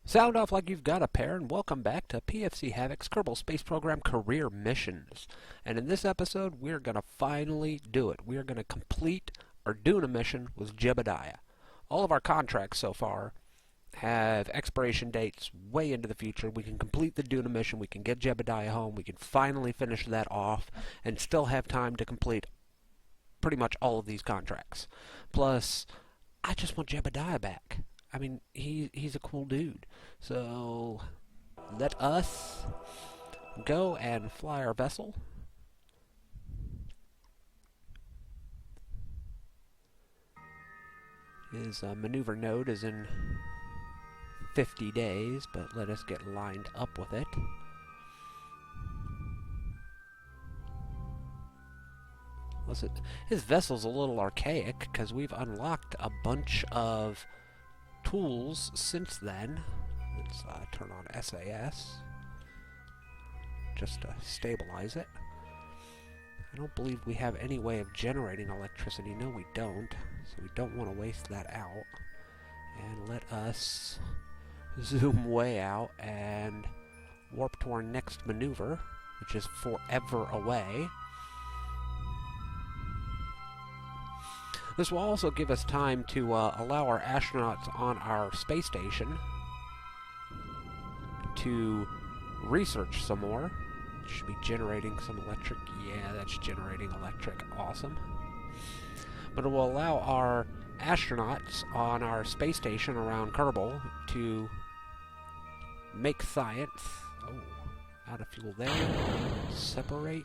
Sound off like you've got a pair, and welcome back to PFC Havok's Kerbal Space Program Career Missions. And in this episode, we're going to finally do it. We are going to complete our Duna mission with Jebediah. All of our contracts so far have expiration dates way into the future. We can complete the Duna mission, we can get Jebediah home, we can finally finish that off, and still have time to complete pretty much all of these contracts. Plus, I just want Jebediah back. I mean, he's a cool dude. So, let us go and fly our vessel. His maneuver node is in 50 days, but let us get lined up with it. His vessel's a little archaic, because we've unlocked a bunch of tools since then. Let's turn on SAS just to stabilize it. I don't believe we have any way of generating electricity. No, we don't. So we don't want to waste that out. And let us zoom way out and warp to our next maneuver, which is forever away. This will also give us time to allow our astronauts on our space station to research some more. It should be generating some electric. Yeah, that's generating electric. Awesome. But it will allow our astronauts on our space station around Kerbal to make science. Oh, out of fuel there. Separate.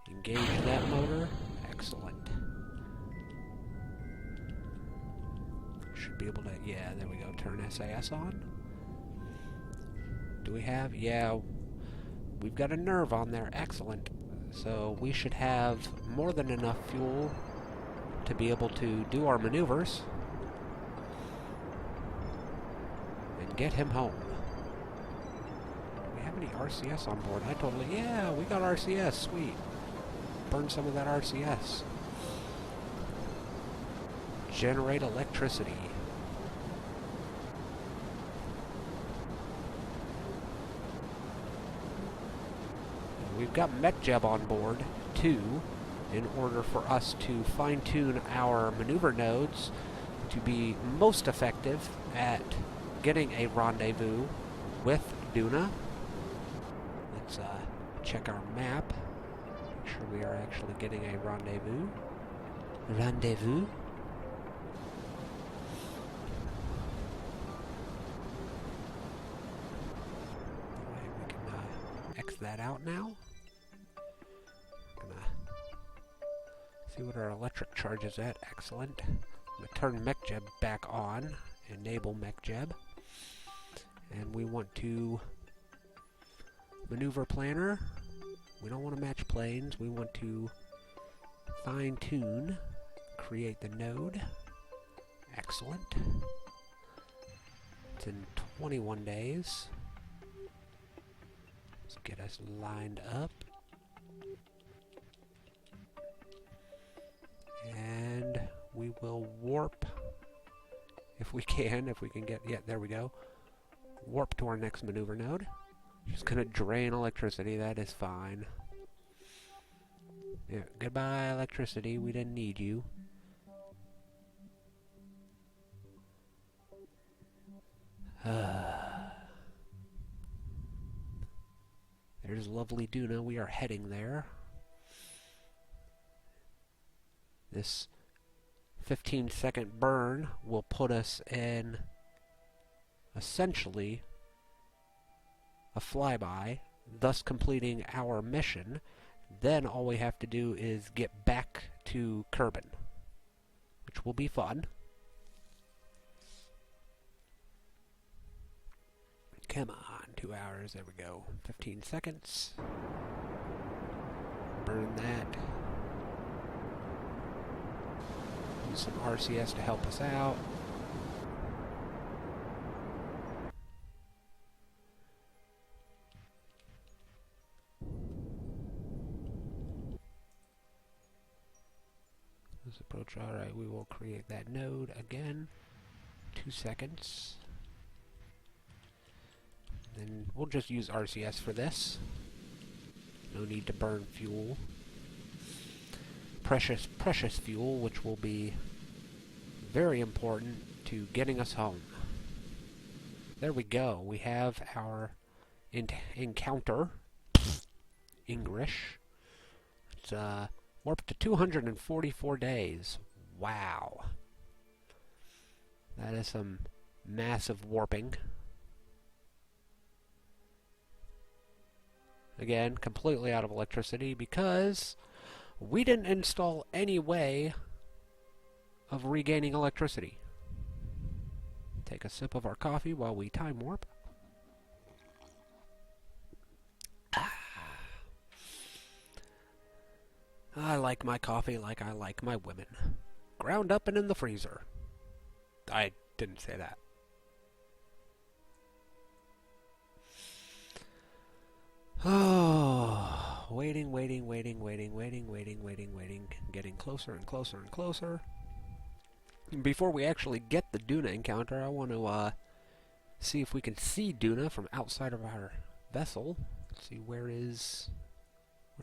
Engage that motor. Excellent. Should be able to, yeah, there we go, turn SAS on. Do we have, yeah, we've got a nerve on there, excellent. So we should have more than enough fuel to be able to do our maneuvers and get him home. Do we have any RCS on board? Yeah, we got RCS, sweet. Burn some of that RCS. Generate electricity. We've got MechJeb on board, too, in order for us to fine-tune our maneuver nodes to be most effective at getting a rendezvous with Duna. Let's check our map. Make sure we are actually getting a rendezvous. Rendezvous. We can X that out now. See what our electric charge is at. Excellent. I'm going to turn MechJeb back on. Enable MechJeb. And we want to maneuver planner. We don't want to match planes. We want to fine-tune. Create the node. Excellent. It's in 21 days. Let's get us lined up. And we will warp, if we can get, yeah, there we go. Warp to our next maneuver node. Just gonna drain electricity, that is fine. Yeah, goodbye electricity, we didn't need you. There's lovely Duna, we are heading there. This 15-second burn will put us in essentially a flyby, thus completing our mission. Then all we have to do is get back to Kerbal, which will be fun. Come on, 2 hours, there we go. 15 seconds. Burn that. Use some RCS to help us out. Let's approach. Alright, we will create that node again. 2 seconds. And we'll just use RCS for this. No need to burn fuel. Precious fuel, which will be very important to getting us home. There we go. We have our encounter. English. It's warped to 244 days. Wow. That is some massive warping. Again, completely out of electricity because we didn't install any way of regaining electricity. Take a sip of our coffee while we time warp. I like my coffee like I like my women. Ground up and in the freezer. I didn't say that. Oh, waiting. Getting closer and closer and closer. Before we actually get the Duna encounter, I want to see if we can see Duna from outside of our vessel. Let's see, where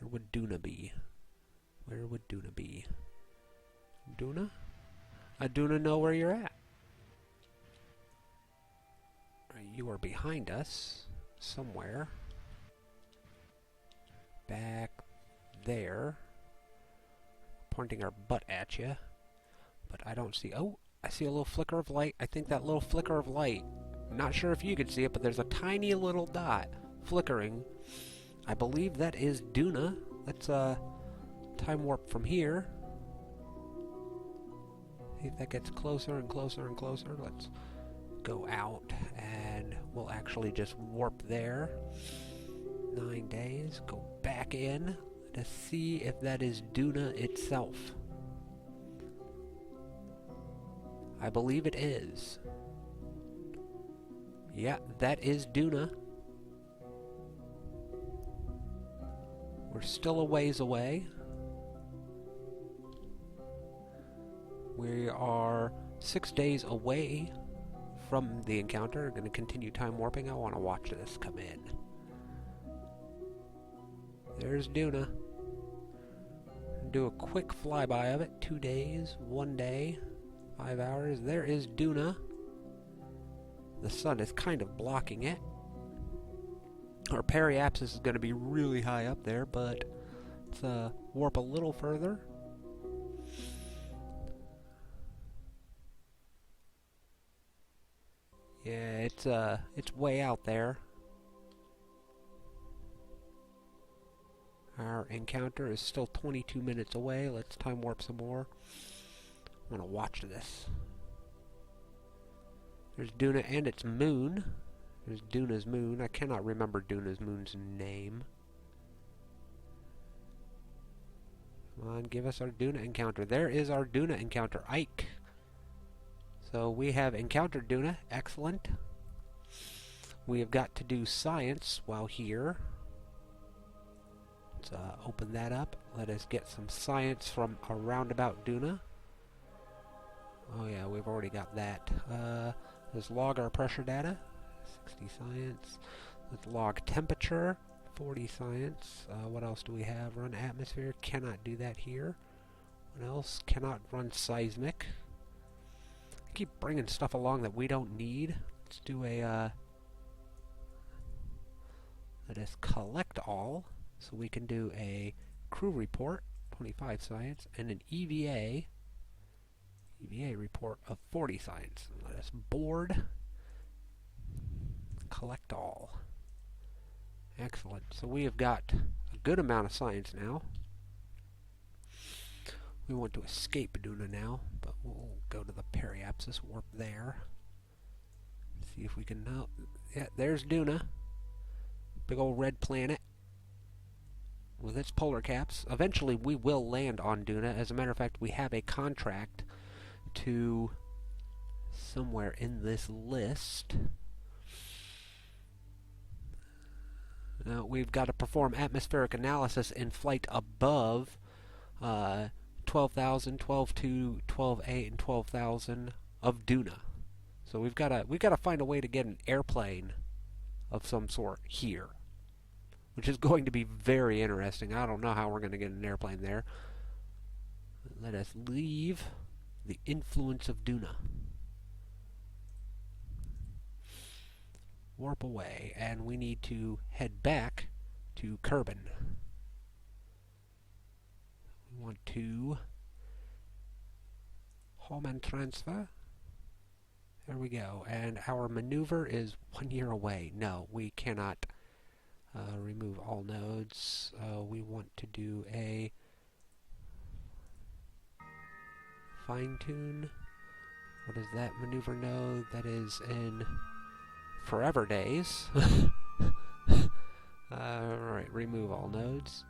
would Duna be? Where would Duna be? Duna? Duna, know where you're at. You are behind us somewhere. Back there. Pointing our butt at you. But I don't see... Oh, I see a little flicker of light. I think that little flicker of light... I'm not sure if you can see it, but there's a tiny little dot flickering. I believe that is Duna. Let's time warp from here. See if that gets closer and closer and closer. Let's go out and we'll actually just warp there. 9 days. Go back in to see if that is Duna itself. I believe it is. Yeah, that is Duna. We're still a ways away. We are 6 days away from the encounter. We're going to continue time warping. I want to watch this come in. There's Duna. Do a quick flyby of it. 2 days, 1 day, 5 hours. There is Duna. The sun is kind of blocking it. Our periapsis is going to be really high up there, but let's warp a little further. Yeah, it's way out there. Our encounter is still 22 minutes away. Let's time warp some more. I want to watch this. There's Duna and its moon. There's Duna's moon. I cannot remember Duna's moon's name. Come on, give us our Duna encounter. There is our Duna encounter, Ike. So we have encountered Duna. Excellent. We have got to do science while here. Let's open that up. Let us get some science from around about Duna. Oh yeah, we've already got that. Let's log our pressure data. 60 science. Let's log temperature. 40 science. What else do we have? Run atmosphere. Cannot do that here. What else? Cannot run seismic. I keep bringing stuff along that we don't need. Let's do a... let us collect all. So we can do a crew report, 25 science, and an EVA report of 40 science. Let us board, collect all. Excellent. So we have got a good amount of science now. We want to escape Duna now, but we'll go to the periapsis, warp there. See if we can... yeah, there's Duna. Big old red planet with its polar caps. Eventually we will land on Duna. As a matter of fact, we have a contract to somewhere in this list. We've got to perform atmospheric analysis in flight above 12,000, 12.2, 12.8, and 12,000 of Duna. So we've got to find a way to get an airplane of some sort here, which is going to be very interesting. I don't know how we're going to get an airplane there. Let us leave the influence of Duna. Warp away, and we need to head back to Kerbal. We want to home and transfer. There we go. And our maneuver is 1 year away. No, we cannot remove all nodes. We want to do a fine-tune. What is that maneuver node? That is in forever days. Alright, remove all nodes.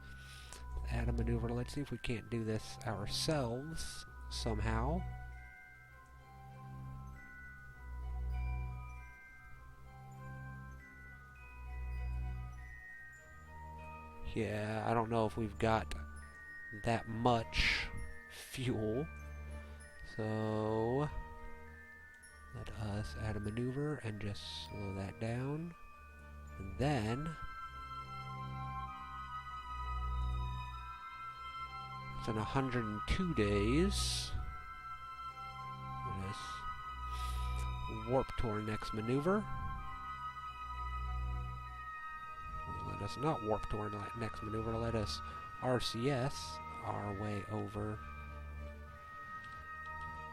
Add a maneuver. Let's see if we can't do this ourselves somehow. Yeah, I don't know if we've got that much fuel. So let us add a maneuver and just slow that down. And then it's in 102 days. Let us warp to our next maneuver. Let us not warp to our next maneuver. Let us RCS our way over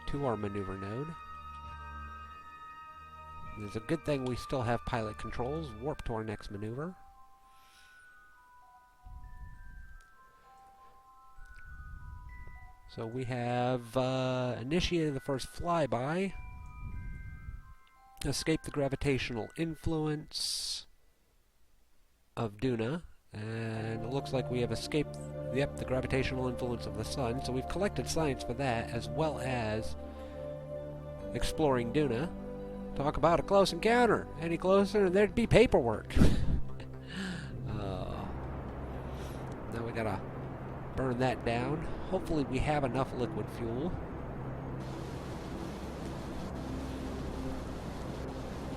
to our maneuver node. It's a good thing we still have pilot controls. Warp to our next maneuver. So we have initiated the first flyby. Escape the gravitational influence of Duna. And it looks like we have escaped, the gravitational influence of the sun. So we've collected science for that, as well as exploring Duna. Talk about a close encounter. Any closer and there'd be paperwork. Now we gotta burn that down. Hopefully we have enough liquid fuel.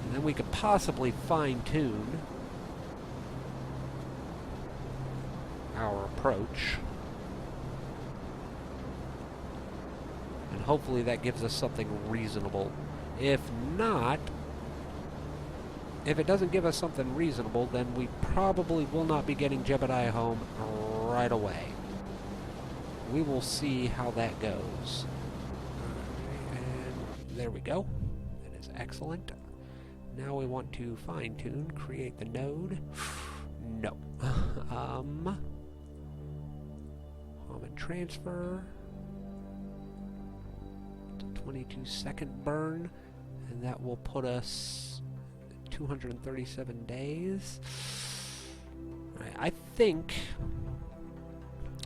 And then we could possibly fine-tune our approach. And hopefully that gives us something reasonable. If not, if it doesn't give us something reasonable, then we probably will not be getting Jebediah home right away. We will see how that goes. And there we go. That is excellent. Now we want to fine-tune, create the node. No. Home and transfer. 22-second burn. And that will put us 237 days. Right, I think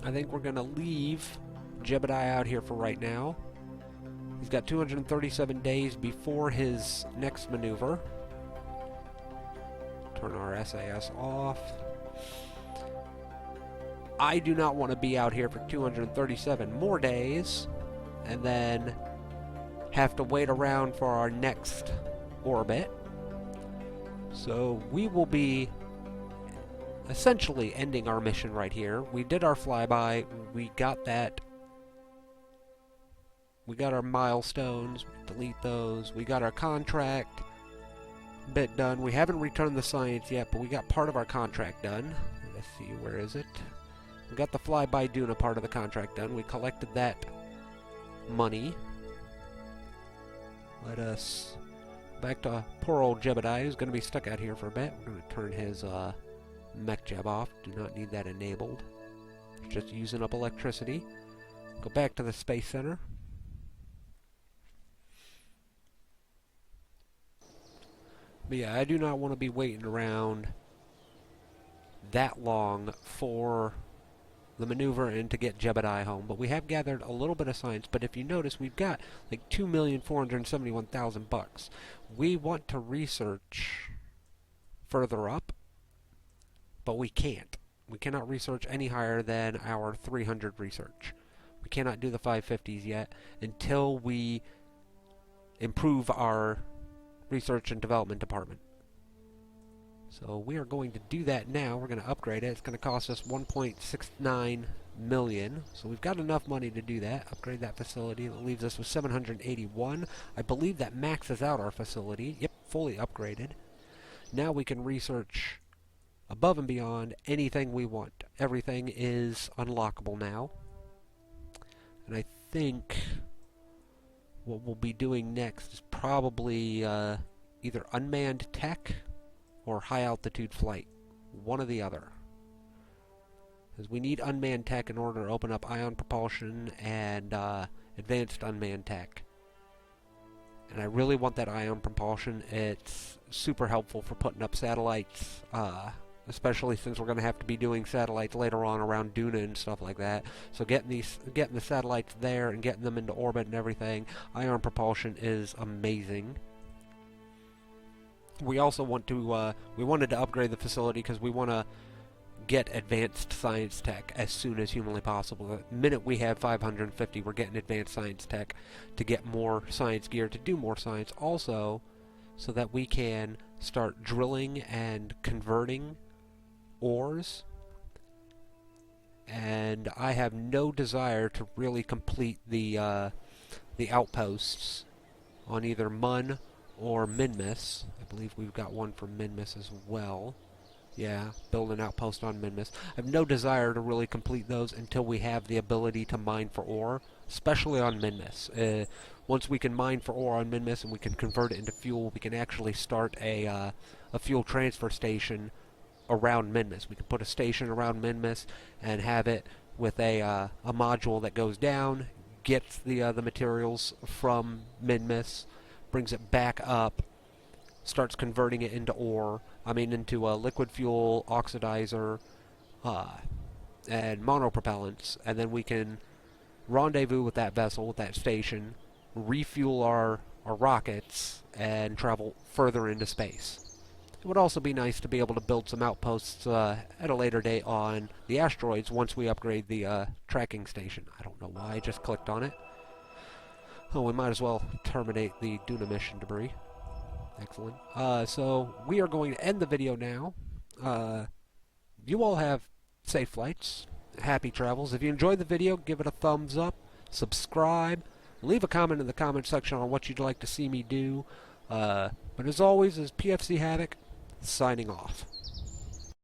we're going to leave Jebediah out here for right now. He's got 237 days before his next maneuver. Turn our SAS off. I do not want to be out here for 237 more days and then have to wait around for our next orbit. So we will be essentially ending our mission right here. We did our flyby. We got that. We got our milestones. Delete those. We got our contract bit done. We haven't returned the science yet, but we got part of our contract done. Let's see, where is it? We got the flyby Duna part of the contract done. We collected that money. Let us back to poor old Jebediah, who's going to be stuck out here for a bit. We're going to turn his mech jeb off. Do not need that enabled. It's just using up electricity. Go back to the Space Center. But yeah, I do not want to be waiting around that long for the maneuver and to get Jebediah home. But we have gathered a little bit of science. But if you notice, we've got like $2,471,000. We want to research further up, but we can't. We cannot research any higher than our 300 research. We cannot do the 550s yet until we improve our research and development department. So we are going to do that now. We're going to upgrade it. It's going to cost us 1.69 million. So we've got enough money to do that. Upgrade that facility. That leaves us with 781. I believe that maxes out our facility. Yep, fully upgraded. Now we can research above and beyond anything we want. Everything is unlockable now. And I think what we'll be doing next is probably either unmanned tech or high-altitude flight. One or the other. Because we need unmanned tech in order to open up ion propulsion and advanced unmanned tech. And I really want that ion propulsion. It's super helpful for putting up satellites, especially since we're going to have to be doing satellites later on around Duna and stuff like that. So getting the satellites there and getting them into orbit and everything, ion propulsion is amazing. We also want to, we wanted to upgrade the facility because we want to get advanced science tech as soon as humanly possible. The minute we have 550, we're getting advanced science tech to get more science gear, to do more science. Also, so that we can start drilling and converting ores. And I have no desire to really complete the outposts on either Mun or Minmus. I believe we've got one for Minmus as well. Yeah, build an outpost on Minmus. I have no desire to really complete those until we have the ability to mine for ore, especially on Minmus. Once we can mine for ore on Minmus and we can convert it into fuel, we can actually start a fuel transfer station around Minmus. We can put a station around Minmus and have it with a module that goes down, gets the materials from Minmus, brings it back up, starts converting it into ore, into a liquid fuel, oxidizer, and monopropellants, and then we can rendezvous with that vessel, with that station, refuel our rockets, and travel further into space. It would also be nice to be able to build some outposts at a later date on the asteroids once we upgrade the tracking station. I don't know why I just clicked on it. Oh, we might as well terminate the Duna mission debris. Excellent. So we are going to end the video now. You all have safe flights, happy travels. If you enjoyed the video, give it a thumbs up, subscribe, leave a comment in the comment section on what you'd like to see me do. But as always, is PFC Havok signing off.